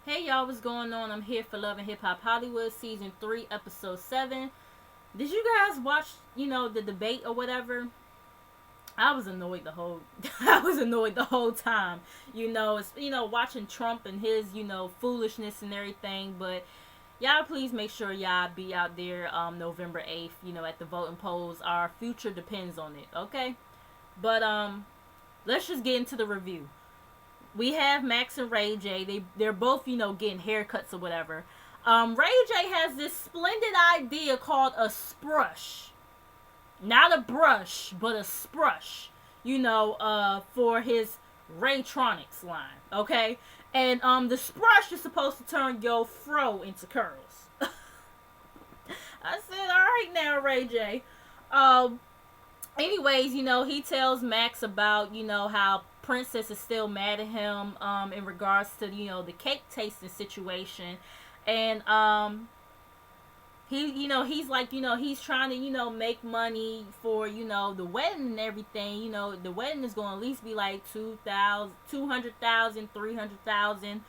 Hey y'all, what's going on? I'm here for Love and Hip Hop Hollywood, season 3, episode 7. Did you guys watch, the debate or whatever? I was annoyed the whole I was annoyed the whole time. It's watching Trump and his, foolishness and everything, but y'all please make sure y'all be out there November 8th, at the voting polls. Our future depends on it, okay? But let's just get into the review. We have Max and Ray J. They're both getting haircuts or whatever. Ray J has this splendid idea called a sprush, not a brush, but a sprush. For his Raytronics line, okay? And the sprush is supposed to turn your fro into curls. I said, all right now, Ray J. Anyways, he tells Max about, how Princess is still mad at him in regards to, the cake tasting situation. And he's like, he's trying to, make money for, the wedding and everything. The wedding is going to at least be like 200,000, 300,000.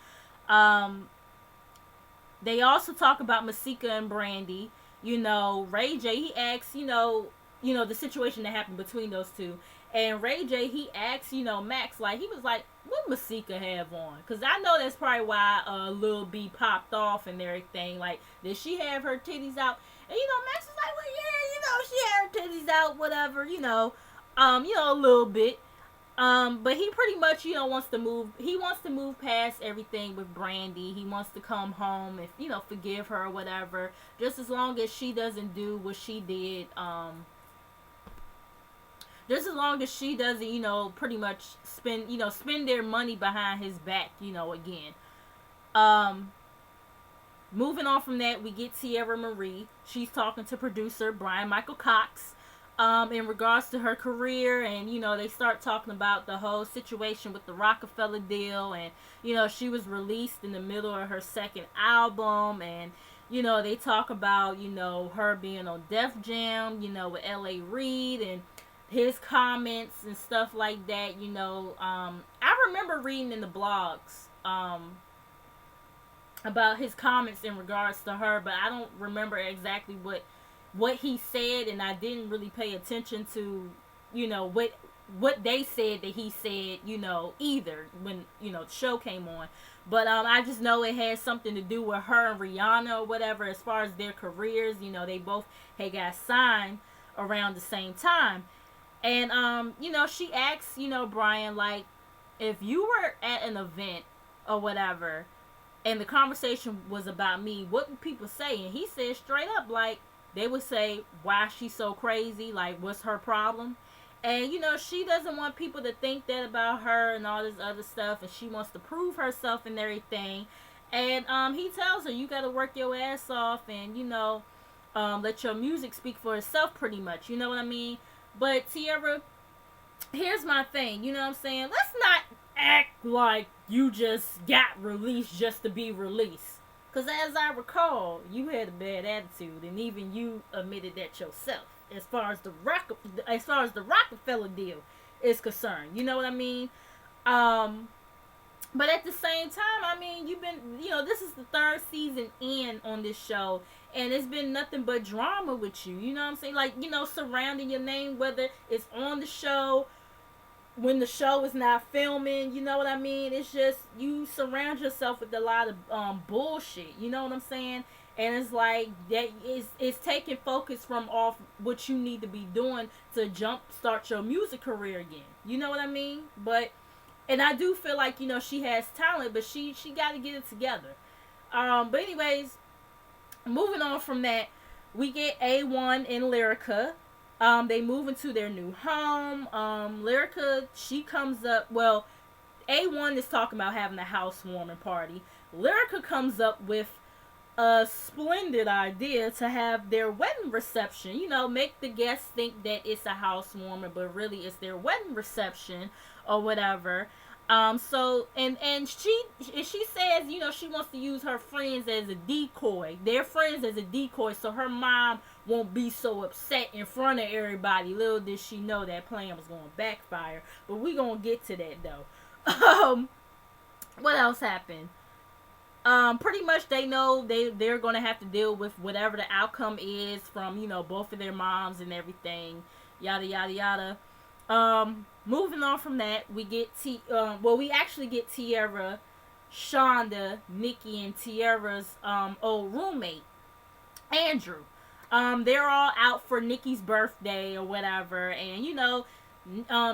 They also talk about Masika and Brandy. Ray J, he asks, the situation that happened between those two. And Ray J, he asked, Max, like, he was like, what Masika have on? Because I know that's probably why Lil B popped off and everything. Like, did she have her titties out? And, Max was like, well, yeah, she had her titties out, whatever, a little bit. But he pretty much, wants to move. He wants to move past everything with Brandy. He wants to come home and, forgive her or whatever. Just as long as she doesn't do what she did, just as long as she doesn't, pretty much spend their money behind his back, again. Moving on from that, we get Tierra Marie. She's talking to producer Brian Michael Cox in regards to her career, and, they start talking about the whole situation with the Rockefeller deal, and, she was released in the middle of her second album, and, they talk about, her being on Def Jam, with L.A. Reid, and his comments and stuff like that. I remember reading in the blogs about his comments in regards to her, but I don't remember exactly what he said, and I didn't really pay attention to what they said that he said, either when the show came on. But I just know it had something to do with her and Rihanna or whatever as far as their careers. They both had got signed around the same time. And, she asks, Brian, like, if you were at an event or whatever, and the conversation was about me, what would people say? And he said straight up, like, they would say, why she's so crazy? Like, what's her problem? And, she doesn't want people to think that about her and all this other stuff, and she wants to prove herself and everything. And, he tells her, you gotta work your ass off and, let your music speak for itself pretty much. You know what I mean? But Tierra, here's my thing, you know what I'm saying? Let's not act like you just got released just to be released. Because as I recall, you had a bad attitude, and even you admitted that yourself. As far as the Rockefeller deal is concerned, you know what I mean? But at the same time, I mean, you've been, this is the 3rd season in on this show, and it's been nothing but drama with you. You know what I'm saying? Like, surrounding your name, whether it's on the show, when the show is not filming, you know what I mean? It's just, you surround yourself with a lot of bullshit. You know what I'm saying? And it's like, that it's taking focus from off what you need to be doing to start your music career again. You know what I mean? And I do feel like, she has talent, but she got to get it together. But anyways, moving on from that, we get A1 and Lyrica. They move into their new home. Lyrica, she comes up, well, A1 is talking about having a housewarming party. Lyrica comes up with a splendid idea to have their wedding reception. Make the guests think that it's a housewarming, but really it's their wedding reception or whatever. So she says, she wants to use her friends as a decoy. Their friends as a decoy, so her mom won't be so upset in front of everybody. Little did she know that plan was going to backfire. But we gonna get to that though. What else happened? Pretty much they know they're gonna have to deal with whatever the outcome is from, you know, both of their moms and everything, yada yada yada. Moving on from that, we get we actually get Tierra, Shonda, Nikki, and Tierra's old roommate, Andrew. They're all out for Nikki's birthday or whatever, and you know,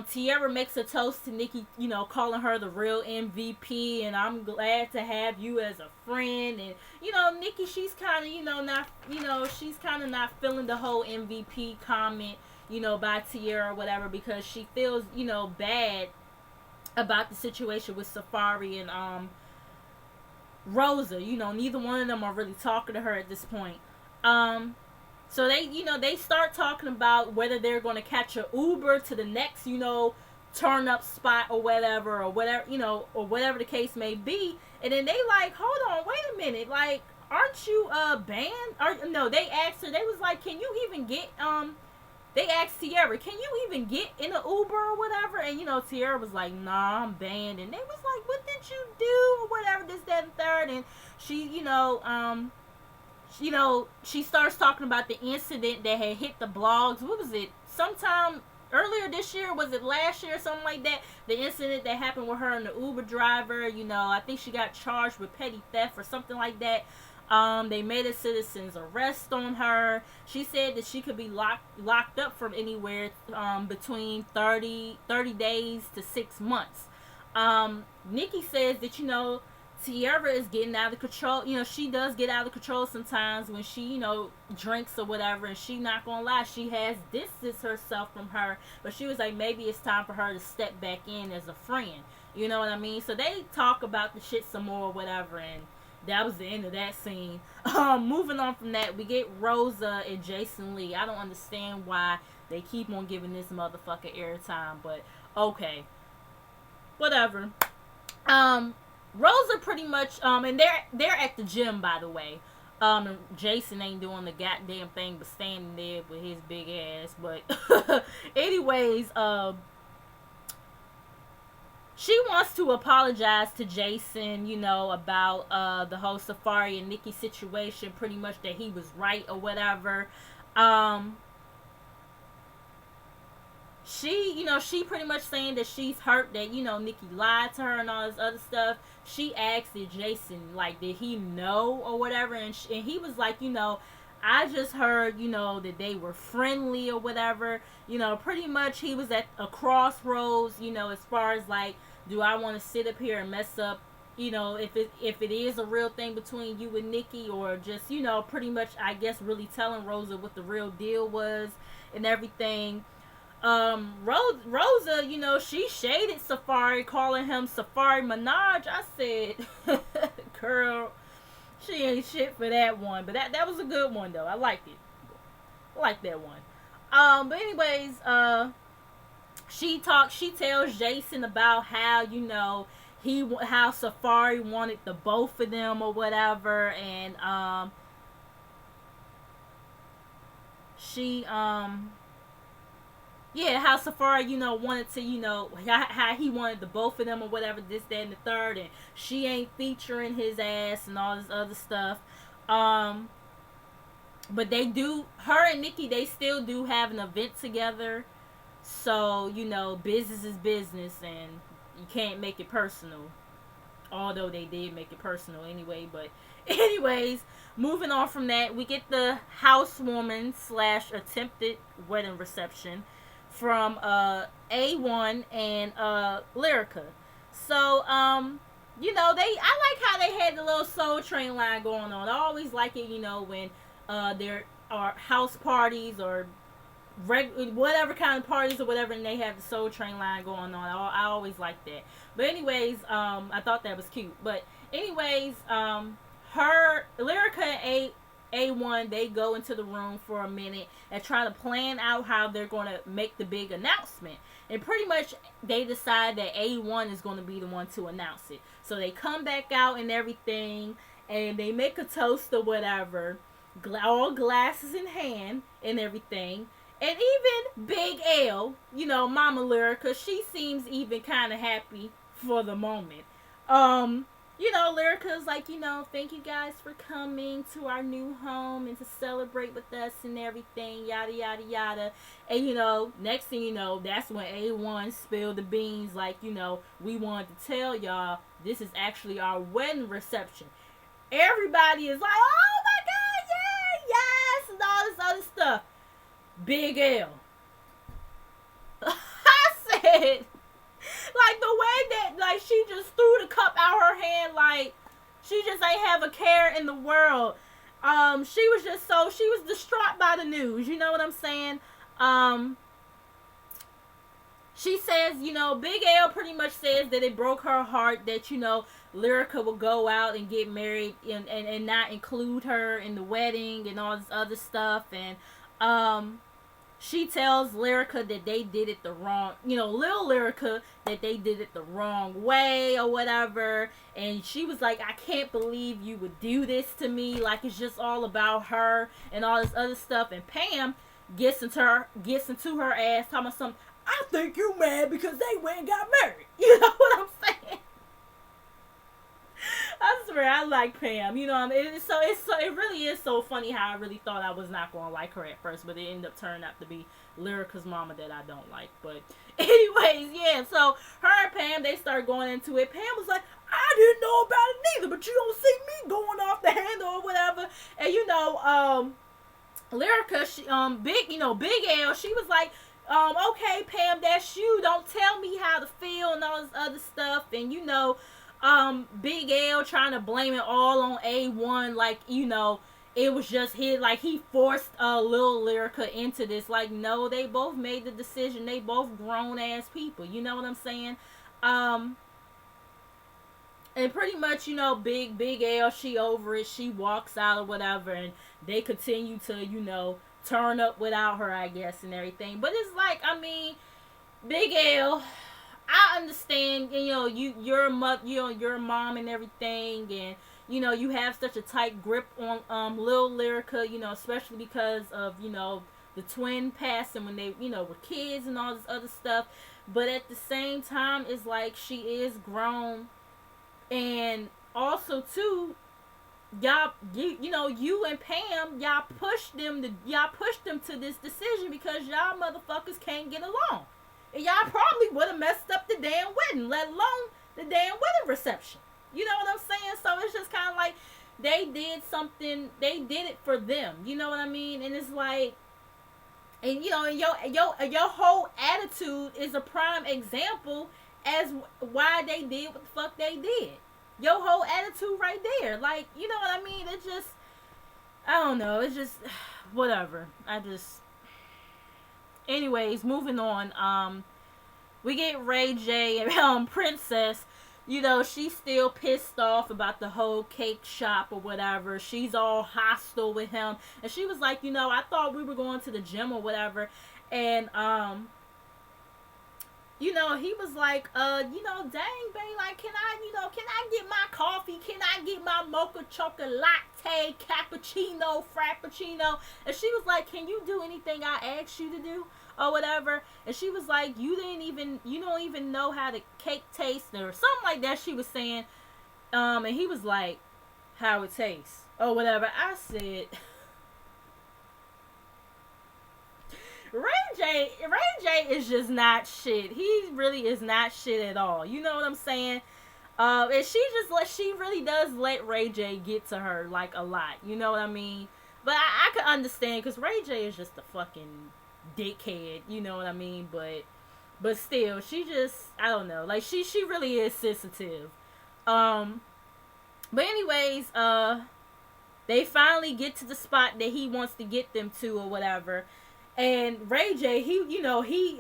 Tierra makes a toast to Nikki, you know, calling her the real MVP, and I'm glad to have you as a friend. And you know, Nikki, she's kind of, you know, not, you know, she's kind of not feeling the whole MVP comment, you know, by Tierra or whatever, because she feels, you know, bad about the situation with Safari and Rosa. You know, neither one of them are really talking to her at this point. So they, you know, they start talking about whether they're going to catch an Uber to the next, you know, turn up spot or whatever, you know, or whatever the case may be. And then they like, hold on, wait a minute, like, aren't you banned? Or no, they asked her, they was like, can you even get they asked Tierra, can you even get in an Uber or whatever? And you know, Tierra was like, nah, I'm banned. And they was like, what did you do or whatever, this, that, and third. And she, you know, she starts talking about the incident that had hit the blogs. What was it? Sometime earlier this year? Was it last year or something like that? The incident that happened with her and the Uber driver. You know, I think she got charged with petty theft or something like that. They made a citizen's arrest on her. She said that she could be locked up from anywhere between 30 days to 6 months. Nikki says that, you know, Tierra is getting out of control. You know, she does get out of control sometimes when she, you know, drinks or whatever. And she, not gonna lie, she has distanced herself from her. But she was like, maybe it's time for her to step back in as a friend. You know what I mean? So they talk about the shit some more or whatever. And that was the end of that scene. Moving on from that, we get Rosa and Jason Lee. I don't understand why they keep on giving this motherfucker airtime. But, okay. Whatever. Rosa pretty much, and they're at the gym, by the way. And Jason ain't doing the goddamn thing but standing there with his big ass. But anyways, she wants to apologize to Jason, you know, about the whole Safari and Nikki situation, pretty much that he was right or whatever. She, you know, she pretty much saying that she's hurt that, you know, Nikki lied to her and all this other stuff. She asked if Jason, like, did he know or whatever, and he was like, you know, I just heard, you know, that they were friendly or whatever. You know, pretty much he was at a crossroads, you know, as far as like, do I want to sit up here and mess up, you know, if it is a real thing between you and Nikki, or just, you know, pretty much, I guess, really telling Rosa what the real deal was and everything. Rosa, you know, she shaded Safari, calling him Safari Minaj. I said, girl, she ain't shit for that one. But that was a good one, though. I liked it. I like that one. But anyways, she tells Jason about how, you know, how Safari wanted the both of them or whatever, and how Safari, you know, wanted to, you know, how he wanted the both of them or whatever, this, that, and the third, and she ain't featuring his ass and all this other stuff. But they do, her and Nikki, they still do have an event together. So, you know, business is business, and you can't make it personal. Although they did make it personal anyway. But anyways, moving on from that, we get the housewarming / attempted wedding reception from A1 and Lyrica. So, you know, I like how they had the little Soul Train line going on. I always like it, you know, when there are house parties or whatever kind of parties or whatever, and they have the Soul Train line going on. I always like that. But anyways, I thought that was cute. But anyways, Lyrica and A1, they go into the room for a minute and try to plan out how they're going to make the big announcement. And pretty much they decide that A1 is going to be the one to announce it. So they come back out and everything, and they make a toast or whatever, all glasses in hand and everything. And even Big L, you know, Mama Lyrica, she seems even kind of happy for the moment. Lyrica's like, thank you guys for coming to our new home and to celebrate with us and everything, yada, yada, yada. And, next thing you know, that's when A1 spilled the beans, like, we wanted to tell y'all this is actually our wedding reception. Everybody is like, oh my God, yeah, yes, and all this other stuff. Big L. I said, like, the way that, like, she just threw the cup out her hand, like, she just ain't have a care in the world. She was distraught by the news, you know what I'm saying? She says, Big L pretty much says that it broke her heart that, Lyrica would go out and get married and not include her in the wedding and all this other stuff. And, she tells Lyrica that they did it the wrong, Lil Lyrica, that they did it the wrong way or whatever. And she was like, I can't believe you would do this to me. Like, it's just all about her and all this other stuff. And Pam gets into her ass talking about something. I think you mad because they went and got married. You know what I'm saying? I swear, I like Pam. You know what I mean? It really is so funny how I really thought I was not going to like her at first, but it ended up turning out to be Lyrica's mama that I don't like. But anyways, yeah, so her and Pam, they start going into it. Pam was like, I didn't know about it neither, but you don't see me going off the handle or whatever. And, Lyrica, Big L, she was like, okay, Pam, that's you. Don't tell me how to feel and all this other stuff. And, Big L trying to blame it all on A1, like, it was just his, like, he forced Lil Lyrica into this. Like, no, they both made the decision. They both grown-ass people. You know what I'm saying? And pretty much, Big L, she over it. She walks out or whatever, and they continue to, turn up without her, I guess, and everything. But it's like, I mean, Big L, I understand, your mom and everything, and, you have such a tight grip on Lil Lyrica, especially because of, the twin passing when they, were kids and all this other stuff. But at the same time, it's like she is grown. And also, too, y'all, you and Pam, y'all pushed them to this decision because y'all motherfuckers can't get along. And y'all probably would have messed up the damn wedding, let alone the damn wedding reception. You know what I'm saying? So it's just kind of like they did it for them. You know what I mean? And it's like, and your whole attitude is a prime example as why they did what the fuck they did. Your whole attitude right there. Like, you know what I mean? It's just, I don't know. It's just, whatever. Anyways, moving on. We get Ray J and Princess. She's still pissed off about the whole cake shop or whatever. She's all hostile with him. And she was like, I thought we were going to the gym or whatever. And, he was like, dang, babe, like, can I get my coffee? Can I get my mocha chocolate latte, cappuccino, frappuccino? And she was like, can you do anything I asked you to do? Or whatever. And she was like, you don't even know how the cake tastes, or something like that she was saying. And he was like, how it tastes, or whatever. I said, Ray J is just not shit. He really is not shit at all. You know what I'm saying? And she really does let Ray J get to her, like, a lot. You know what I mean? But I could understand, because Ray J is just a fucking dickhead, you know what I mean? But still, she just, I don't know, like, she really is sensitive. But anyways, they finally get to the spot that he wants to get them to or whatever, and Ray J, he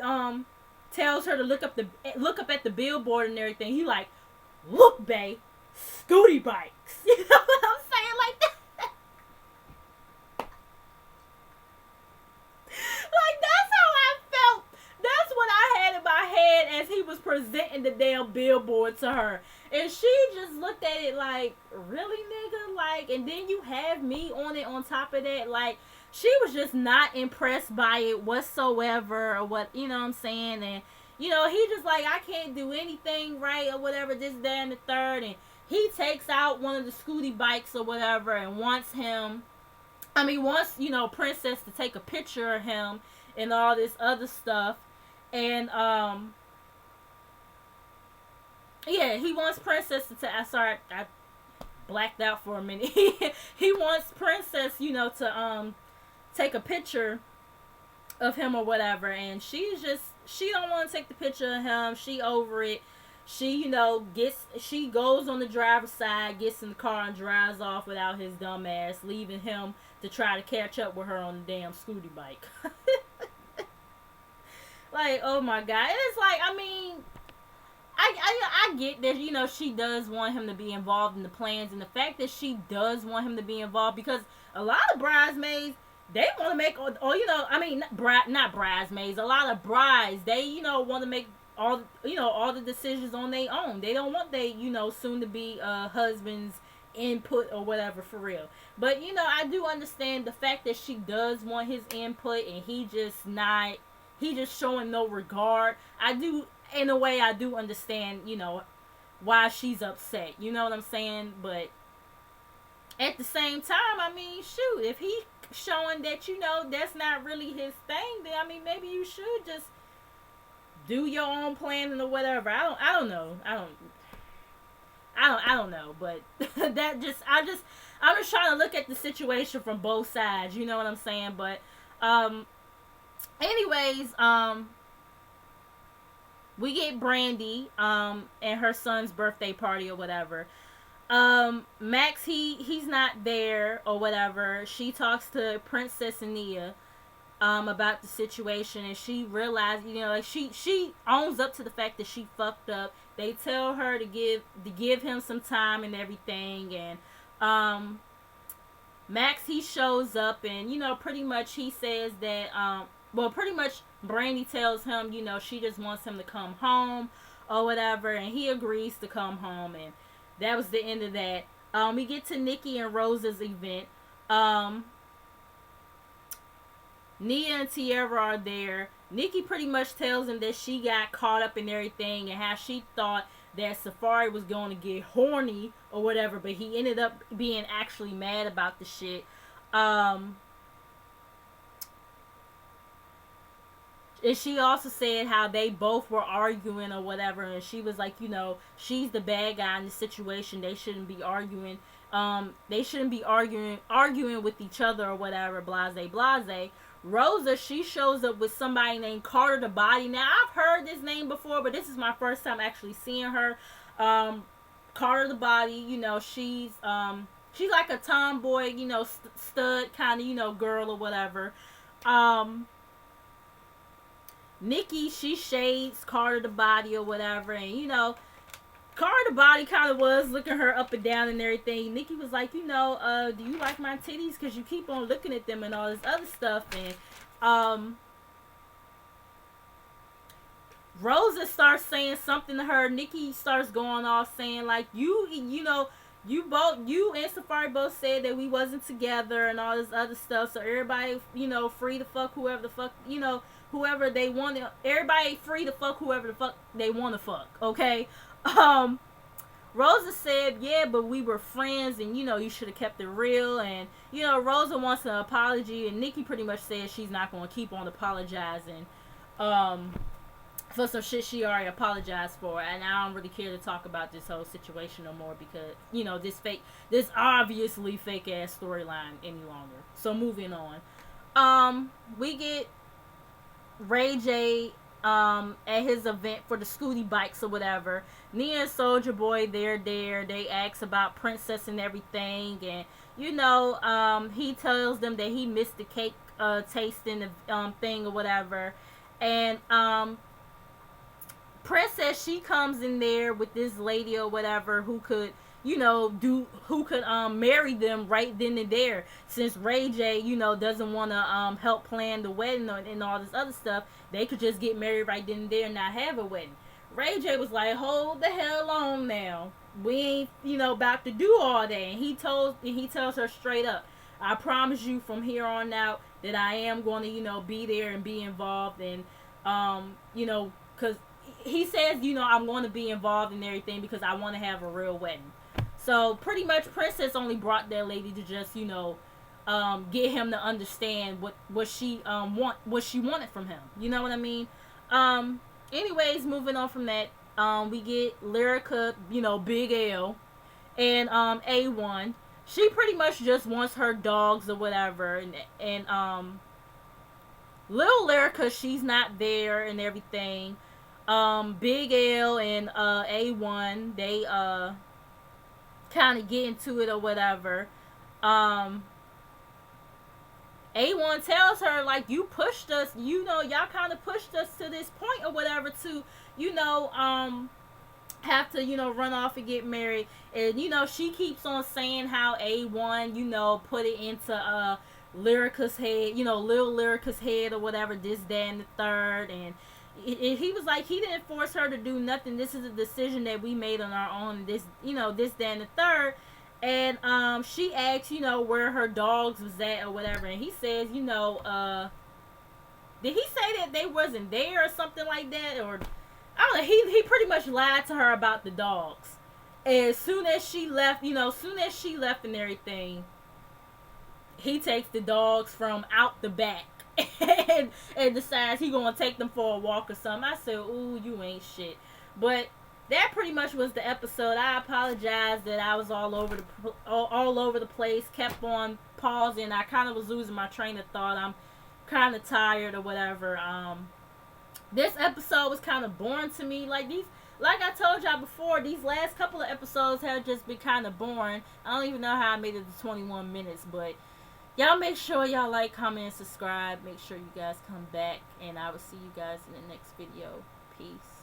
tells her to look up at the billboard and everything. He like, look, babe, Scooty bikes. You know what I'm saying? Like that. Like, that's how I felt. That's what I had in my head as he was presenting the damn billboard to her. And she just looked at it like, really, nigga? Like, and then you have me on it on top of that. Like, she was just not impressed by it whatsoever, or what, you know what I'm saying? And, he just like, I can't do anything right or whatever, this, that, and the third. And he takes out one of the Scooty bikes or whatever and wants Princess to take a picture of him and all this other stuff. And, yeah, he wants Princess to sorry, I blacked out for a minute. He wants Princess, to, take a picture of him or whatever. And she don't want to take the picture of him. She over it. She, she goes on the driver's side, gets in the car and drives off without his dumb ass, leaving him to try to catch up with her on the damn Scooty bike. Like, oh my God. It's like, I get that, she does want him to be involved in the plans, and the fact that she does want him to be involved, because a lot of bridesmaids, they want to make, not bridesmaids, a lot of brides, they, want to make all the decisions on their own. They don't want they, soon to be husband's input or whatever, for real. But, I do understand the fact that she does want his input, and he just showing no regard. In a way, I do understand, why she's upset. You know what I'm saying? But at the same time, shoot, if he showing that, that's not really his thing, then, maybe you should just do your own planning or whatever. I don't know. I don't know, but I'm just trying to look at the situation from both sides, you know what I'm saying? But anyways, we get Brandy and her son's birthday party or whatever. Max, he's not there or whatever. She talks to Princess Ania about the situation, and she realized, she owns up to the fact that she fucked up. They tell her to give him some time and everything, and Max, he shows up, and pretty much he says that pretty much Brandy tells him, she just wants him to come home or whatever, and he agrees to come home, and that was the end of that. We get to Nikki and Rosa's event. Nia and Tierra are there. Nikki pretty much tells him that she got caught up in everything and how she thought that Safari was going to get horny or whatever, but he ended up being actually mad about the shit. And she also said how they both were arguing or whatever, and she was like, she's the bad guy in the situation. They shouldn't be arguing. They shouldn't be arguing with each other or whatever, blase, blase. Rosa, she shows up with somebody named Carter the Body. Now, I've heard this name before, but this is my first time actually seeing her. Carter the Body, she's like a tomboy, stud kind of, girl or whatever. Nikki, she shades Carter the Body or whatever, and Carter the Body kind of was looking her up and down and everything. Nikki was like, do you like my titties? Because you keep on looking at them and all this other stuff. And Rosa starts saying something to her. Nikki starts going off saying, like, you and Safari both said that we wasn't together and all this other stuff. So everybody, free to fuck whoever the fuck, whoever they want. Everybody free to fuck whoever the fuck they want to fuck, okay? Rosa said, yeah, but we were friends, and you should have kept it real. And Rosa wants an apology, and Nikki pretty much says she's not going to keep on apologizing for some shit she already apologized for. And I don't really care to talk about this whole situation no more, because this obviously fake ass storyline any longer. So moving on, we get Ray J at his event for the Scooty bikes or whatever. Nia and Soldier Boy, they're there. They ask about Princess and everything, and he tells them that he missed the cake tasting thing or whatever. And Princess, she comes in there with this lady or whatever who could marry them right then and there, since Ray J, doesn't want to help plan the wedding and all this other stuff. They could just get married right then and there and not have a wedding. Ray J was like, hold the hell on now. We ain't, about to do all that. And he tells her straight up, I promise you from here on out that I am going to, be there and be involved. And, because he says, you know, I'm going to be involved in everything because I want to have a real wedding. So pretty much Princess only brought that lady to just, you know, get him to understand what she what she wanted from him. You know what I mean? Anyways, moving on from that, we get Lyrica, you know, Big L, and A1. She pretty much just wants her dogs or whatever, and Little Lyrica, she's not there and everything. Big L and A1, they kind of get into it or whatever. A1 tells her, like, you pushed us, you know, y'all kind of pushed us to this point or whatever to, you know, have to, you know, run off and get married. And, you know, she keeps on saying how A1, you know, put it into Lyrica's head, you know, Lil Lyrica's head or whatever, this, that, and the third. And he was like, he didn't force her to do nothing. This is a decision that we made on our own. This, you know, this, that, and the third. And she asked, you know, where her dogs was at or whatever. And he says, you know, did he say that they wasn't there or something like that? Or, I don't know. He pretty much lied to her about the dogs. As soon as she left, you know, and everything, he takes the dogs from out the back and decides he gonna take them for a walk or something. I said, ooh, you ain't shit. But that pretty much was the episode. I apologize that I was all over the place, kept on pausing. I kind of was losing my train of thought. I'm kind of tired or whatever. This episode was kind of boring to me. Like I told y'all before, these last couple of episodes have just been kind of boring. I don't even know how I made it to 21 minutes, but y'all make sure y'all like, comment, and subscribe. Make sure you guys come back, and I will see you guys in the next video. Peace.